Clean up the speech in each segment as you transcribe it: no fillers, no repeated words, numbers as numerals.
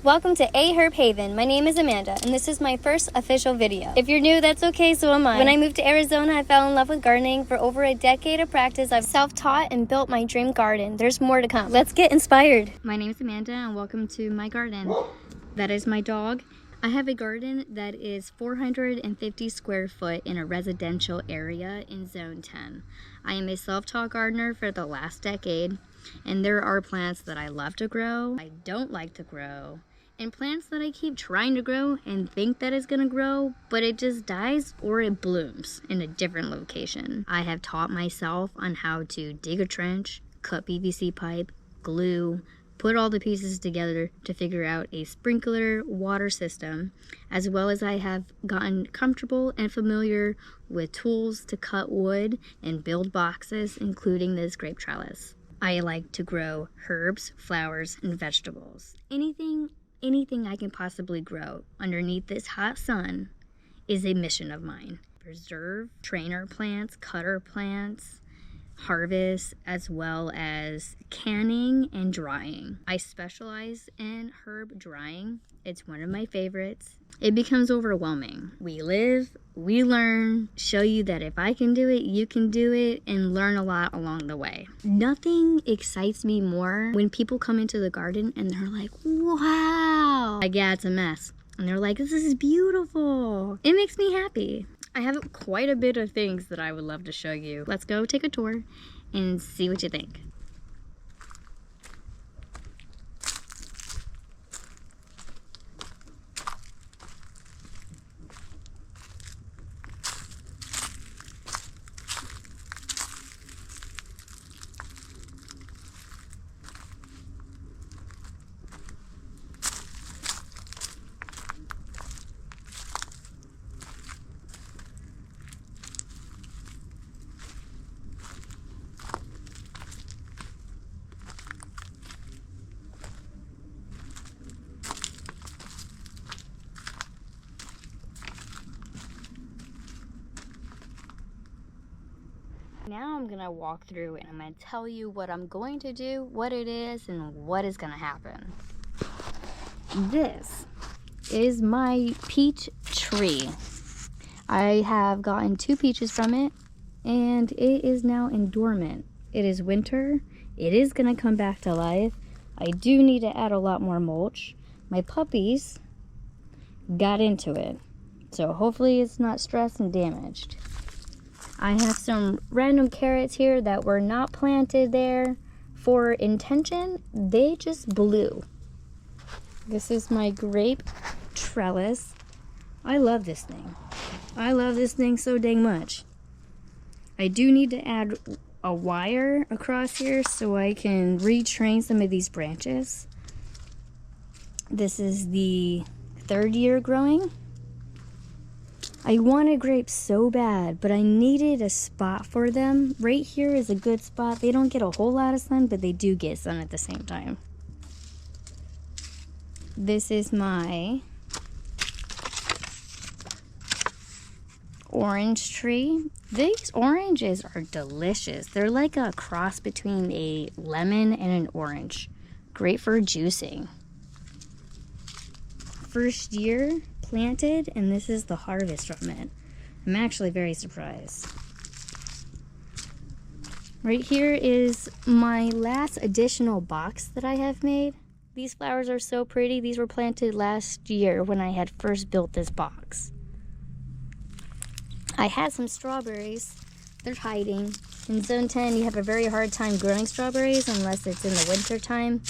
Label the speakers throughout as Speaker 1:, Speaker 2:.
Speaker 1: Welcome to A.HerbHaven. My name is Amanda, and this is my first official video. If you're new, that's okay, so am I. When I moved to Arizona, I fell in love with gardening. For over a decade of practice, I've self-taught and built my dream garden. There's more to come. Let's get inspired. My name is Amanda, and welcome to my garden. That is my dog. I have a garden that is 450 square foot in a residential area in Zone 10. I am a self-taught gardener for the last decade, and there are plants that I love to grow, I don't like to grow, and plants that I keep trying to grow and think that it's gonna grow, but it just dies or it blooms in a different location. I have taught myself on how to dig a trench, cut PVC pipe, glue, put all the pieces together to figure out a sprinkler water system, as well as I have gotten comfortable and familiar with tools to cut wood and build boxes, including this grape trellis. I like to grow herbs, flowers, and vegetables. Anything I can possibly grow underneath this hot sun is a mission of mine. Preserve, train our plants, cut our plants, harvest, as well as canning and drying. I specialize in herb drying. It's one of my favorites. It becomes overwhelming. We live, we learn, show you that if I can do it, you can do it, and learn a lot along the way. Nothing excites me more when people come into the garden and they're like, wow. Like, yeah, it's a mess. And they're like, this is beautiful. It makes me happy. I have quite a bit of things that I would love to show you. Let's go take a tour and see what you think. Now I'm gonna walk through and I'm gonna tell you what I'm going to do, what it is, and what is gonna happen. This is my peach tree. I have gotten 2 peaches from it, and it is now in dormant. It is winter. It is gonna come back to life. I do need to add a lot more mulch. My puppies got into it, so hopefully it's not stressed and damaged. I have some random carrots here that were not planted there for intention. They just blew. This is my grape trellis. I love this thing. I love this thing so dang much. I do need to add a wire across here so I can retrain some of these branches. This is the 3rd year growing. I wanted grapes so bad, but I needed a spot for them. Right here is a good spot. They don't get a whole lot of sun, but they do get sun at the same time. This is my orange tree. These oranges are delicious. They're like a cross between a lemon and an orange. Great for juicing. 1st year planted, and this is the harvest from it. I'm actually very surprised. Right here is my last additional box that I have made. These flowers are so pretty. These were planted last year when I had first built this box. I had some strawberries. They're hiding. In Zone 10, you have a very hard time growing strawberries unless it's in the winter time.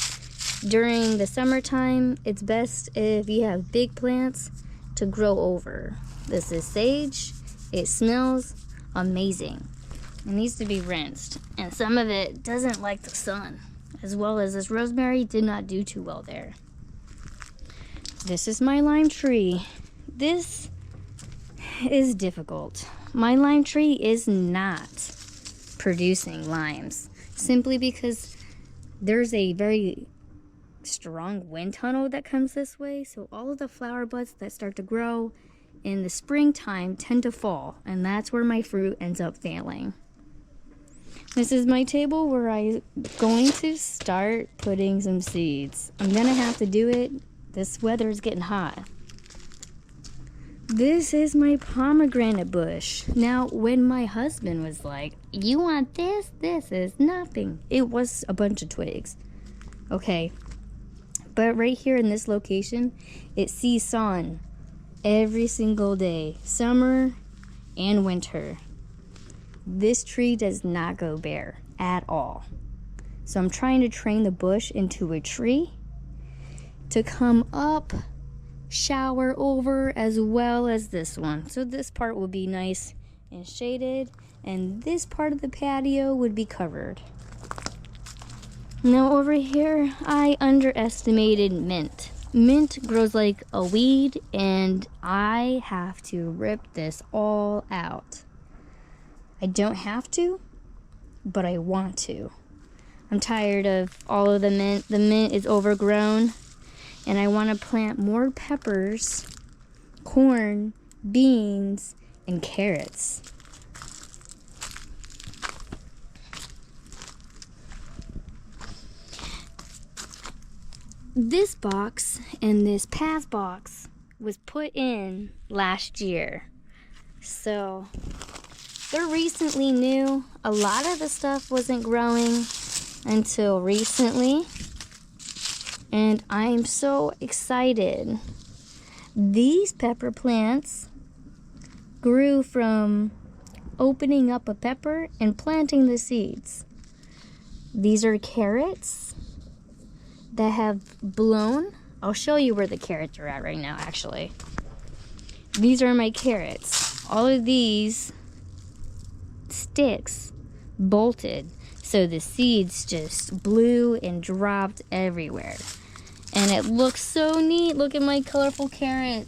Speaker 1: During the summertime, it's best if you have big plants to grow over. This is sage. It smells amazing. It needs to be rinsed, and some of it doesn't like the sun, as well as this rosemary did not do too well there. This is my lime tree. This is difficult. My lime tree is not producing limes simply because there's a very strong wind tunnel that comes this way, so all of the flower buds that start to grow in the springtime tend to fall, and that's where my fruit ends up failing. This is my table where I'm going to start putting some seeds. I'm gonna have to do it This weather is getting hot. This is my pomegranate bush. Now, when my husband was like, you want this? This is nothing. It was a bunch of twigs. Okay. But right here in this location, it sees sun every single day, summer and winter. This tree does not go bare at all. So I'm trying to train the bush into a tree to come up, shower over, as well as this one. So this part will be nice and shaded, and this part of the patio would be covered. Now over here, I underestimated mint. Mint grows like a weed, and I have to rip this all out. I don't have to, but I want to. I'm tired of all of the mint. The mint is overgrown, and I want to plant more peppers, corn, beans, and carrots. This box and this path box was put in last year. So they're recently new. A lot of the stuff wasn't growing until recently. And I'm so excited. These pepper plants grew from opening up a pepper and planting the seeds. These are carrots that have blown. I'll show you where the carrots are at right now, actually. These are my carrots. All of these sticks bolted, so the seeds just blew and dropped everywhere. And it looks so neat. Look at my colorful carrot.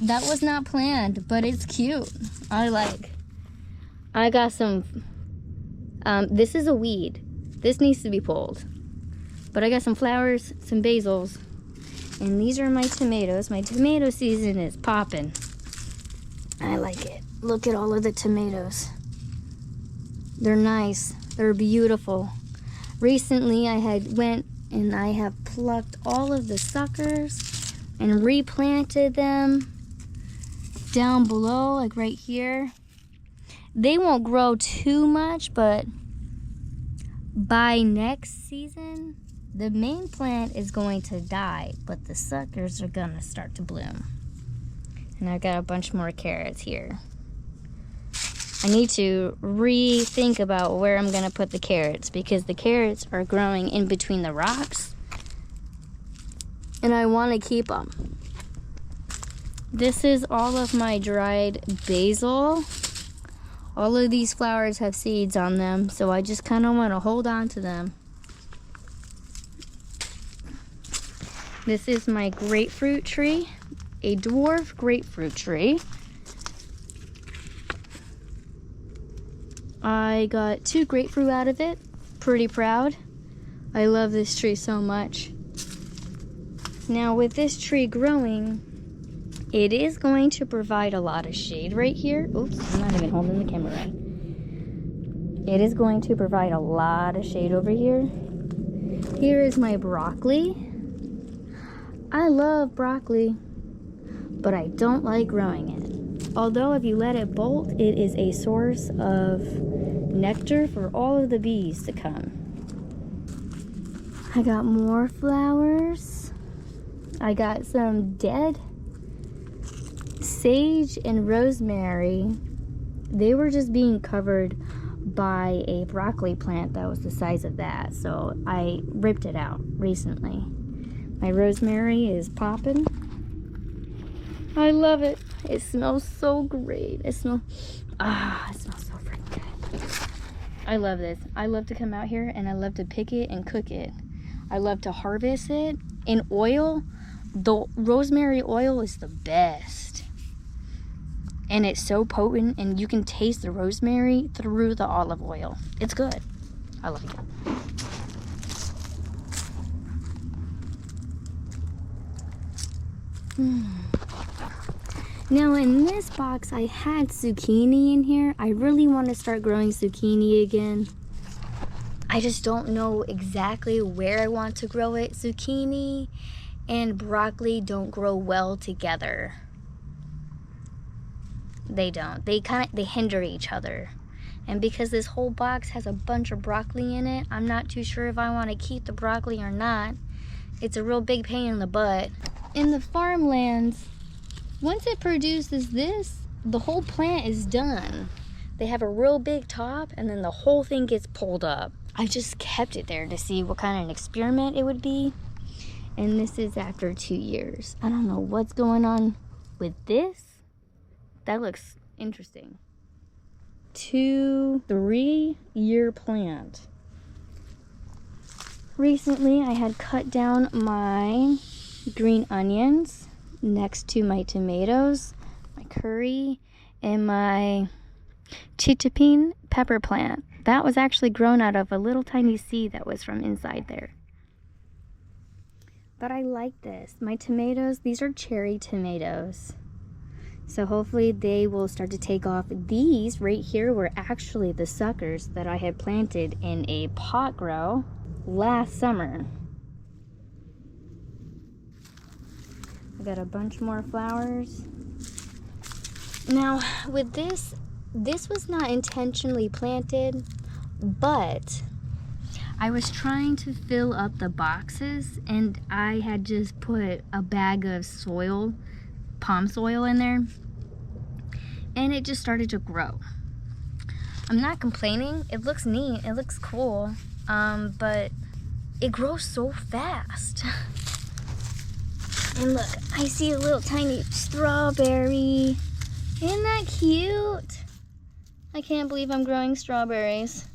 Speaker 1: That was not planned, but it's cute. I got some, this is a weed. This needs to be pulled. But I got some flowers, some basils, and these are my tomatoes. My tomato season is popping. I like it. Look at all of the tomatoes. They're nice. They're beautiful. Recently, I have plucked all of the suckers and replanted them down below, like right here. They won't grow too much, but by next season, the main plant is going to die, but the suckers are gonna start to bloom. And I got a bunch more carrots here. I need to rethink about where I'm gonna put the carrots, because the carrots are growing in between the rocks, and I wanna keep them. This is all of my dried basil. All of these flowers have seeds on them, so I just kinda wanna hold on to them. This is my grapefruit tree, a dwarf grapefruit tree. I got 2 grapefruit out of it. Pretty proud. I love this tree so much. Now with this tree growing, it is going to provide a lot of shade right here. Oops, I'm not even holding the camera right. It is going to provide a lot of shade over here. Here is my broccoli. I love broccoli, but I don't like growing it. Although if you let it bolt, it is a source of nectar for all of the bees to come. I got more flowers. I got some dead sage and rosemary. They were just being covered by a broccoli plant that was the size of that, so I ripped it out recently. My rosemary is popping. I love it. It smells so great. It smells so freaking good. I love this. I love to come out here and I love to pick it and cook it. I love to harvest it in oil. The rosemary oil is the best. And it's so potent, and you can taste the rosemary through the olive oil. It's good. I like it. Now in this box I had zucchini in here. I really want to start growing zucchini again. I just don't know exactly where I want to grow it. Zucchini and broccoli don't grow well together. They don't. They hinder each other. And because this whole box has a bunch of broccoli in it, I'm not too sure if I want to keep the broccoli or not. It's a real big pain in the butt. In the farmlands, once it produces this, the whole plant is done. They have a real big top and then the whole thing gets pulled up. I just kept it there to see what kind of an experiment it would be. And this is after 2 years. I don't know what's going on with this. That looks interesting. 2-3 year plant. Recently I had cut down my green onions next to my tomatoes, my curry, and my chichapin pepper plant. That was actually grown out of a little tiny seed that was from inside there. But I like this. My tomatoes, these are cherry tomatoes. So hopefully they will start to take off. These right here were actually the suckers that I had planted in a pot grow last summer. I got a bunch more flowers. Now with this was not intentionally planted, but I was trying to fill up the boxes and I had just put a bag of soil, palm soil in there, and it just started to grow. I'm not complaining. It looks neat. It looks cool. But it grows so fast. And look, I see a little tiny strawberry. Isn't that cute? I can't believe I'm growing strawberries.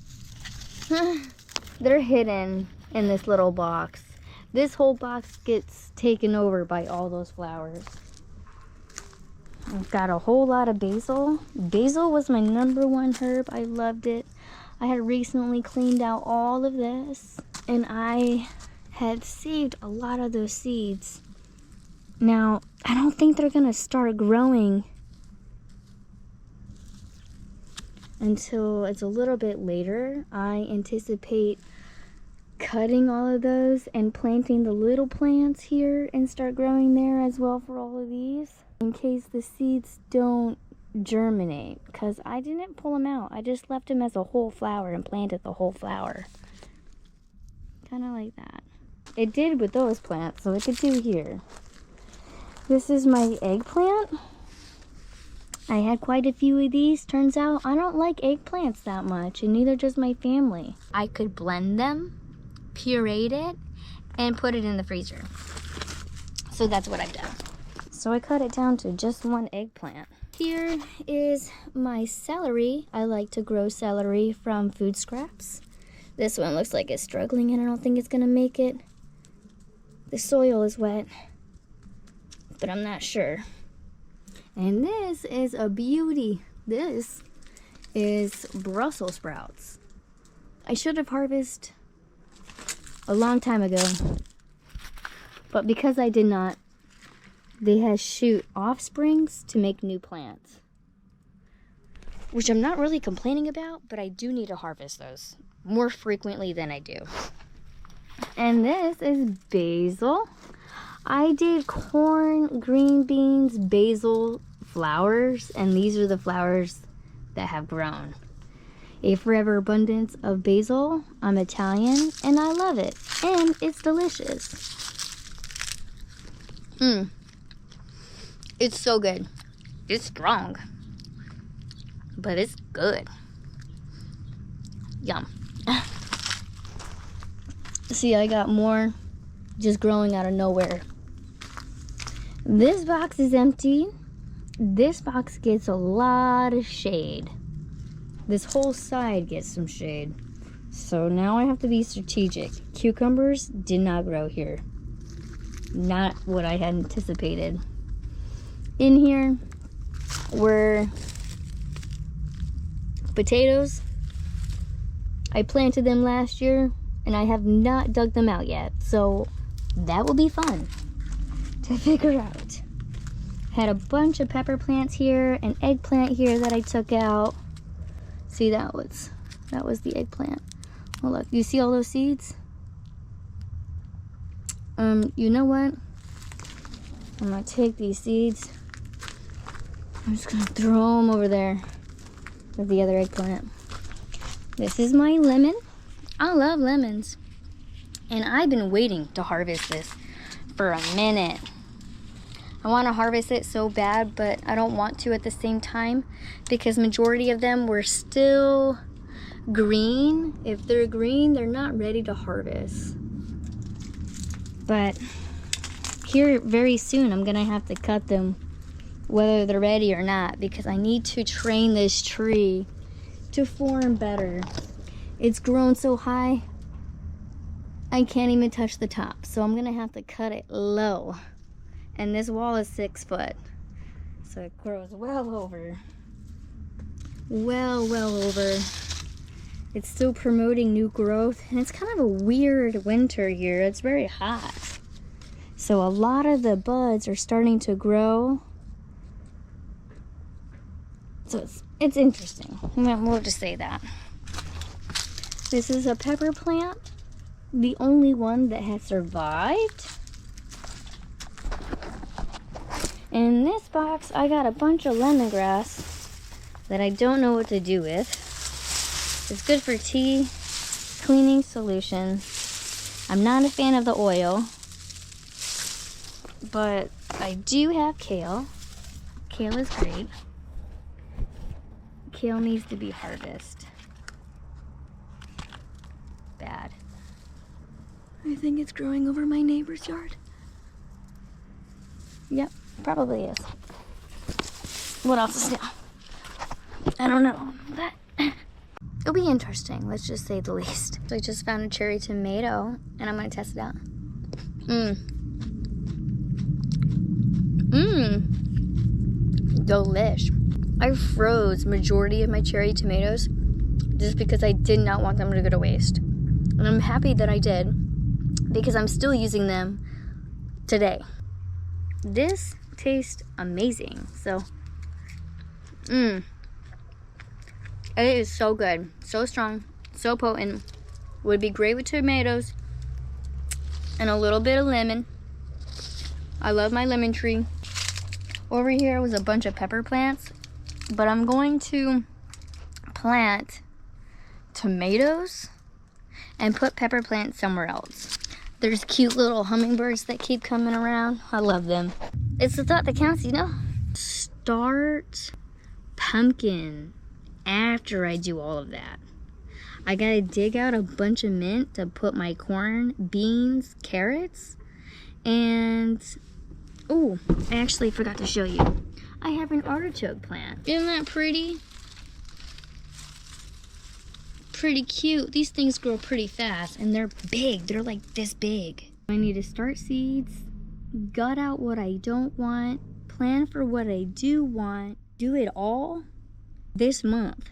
Speaker 1: They're hidden in this little box. This whole box gets taken over by all those flowers. I've got a whole lot of basil. Basil was my #1 herb. I loved it. I had recently cleaned out all of this and I had saved a lot of those seeds. Now, I don't think they're gonna start growing until it's a little bit later. I anticipate cutting all of those and planting the little plants here and start growing there as well for all of these, in case the seeds don't germinate, because I didn't pull them out. I just left them as a whole flower and planted the whole flower. Kind of like that. It did with those plants, so it could do here. This is my eggplant. I had quite a few of these. Turns out I don't like eggplants that much, and neither does my family. I could blend them, pureed it, and put it in the freezer. So that's what I've done. So I cut it down to just 1 eggplant. Here is my celery. I like to grow celery from food scraps. This one looks like it's struggling and I don't think it's gonna make it. The soil is wet, but I'm not sure. And this is a beauty. This is Brussels sprouts. I should have harvested a long time ago, but because I did not, they have shoot offsprings to make new plants, which I'm not really complaining about, but I do need to harvest those more frequently than I do. And this is basil. I did corn, green beans, basil, flowers, and these are the flowers that have grown. A forever abundance of basil. I'm Italian and I love it, and it's delicious. It's so good. It's strong, but it's good. Yum. See, I got more just growing out of nowhere. This box is empty. This box gets a lot of shade. This whole side gets some shade. So now I have to be strategic. Cucumbers did not grow here. Not what I had anticipated. In here were potatoes. I planted them last year and I have not dug them out yet. So that will be fun to figure out. Had a bunch of pepper plants here, an eggplant here that I took out. See, that was the eggplant. Oh look, you see all those seeds? You know what? I'm gonna take these seeds. I'm just gonna throw them over there with the other eggplant. This is my lemon. I love lemons. And I've been waiting to harvest this for a minute. I want to harvest it so bad, but I don't want to at the same time because majority of them were still green. If they're green, they're not ready to harvest. But here very soon, I'm gonna have to cut them whether they're ready or not because I need to train this tree to form better. It's grown so high, I can't even touch the top. So I'm gonna have to cut it low. And this wall is 6 foot. So it grows well over. Well over. It's still promoting new growth. And it's kind of a weird winter here. It's very hot. So a lot of the buds are starting to grow. So it's interesting. We'll just say that. This is a pepper plant. The only one that has survived. In this box, I got a bunch of lemongrass that I don't know what to do with. It's good for tea, cleaning solution. I'm not a fan of the oil, but I do have kale. Kale is great. Kale needs to be harvested. Bad. I think it's growing over my neighbor's yard. Yep, probably is. What else is new? I don't know, but it'll be interesting, let's just say the least. So I just found a cherry tomato, and I'm gonna test it out. Delish. I froze majority of my cherry tomatoes just because I did not want them to go to waste. And I'm happy that I did because I'm still using them today. This tastes amazing. So, it is so good, so strong, so potent. Would be great with tomatoes and a little bit of lemon. I love my lemon tree. Over here was a bunch of pepper plants, but I'm going to plant tomatoes and put pepper plants somewhere else. There's cute little hummingbirds that keep coming around. I love them. It's the thought that counts, you know? Start pumpkin after I do all of that. I gotta dig out a bunch of mint to put my corn, beans, carrots, and oh, I actually forgot to show you. I have an artichoke plant. Isn't that pretty? Pretty cute. These things grow pretty fast and they're big. They're like this big. I need to start seeds, gut out what I don't want, plan for what I do want, do it all this month.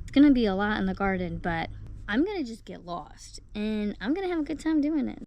Speaker 1: It's gonna be a lot in the garden, but I'm gonna just get lost and I'm gonna have a good time doing it.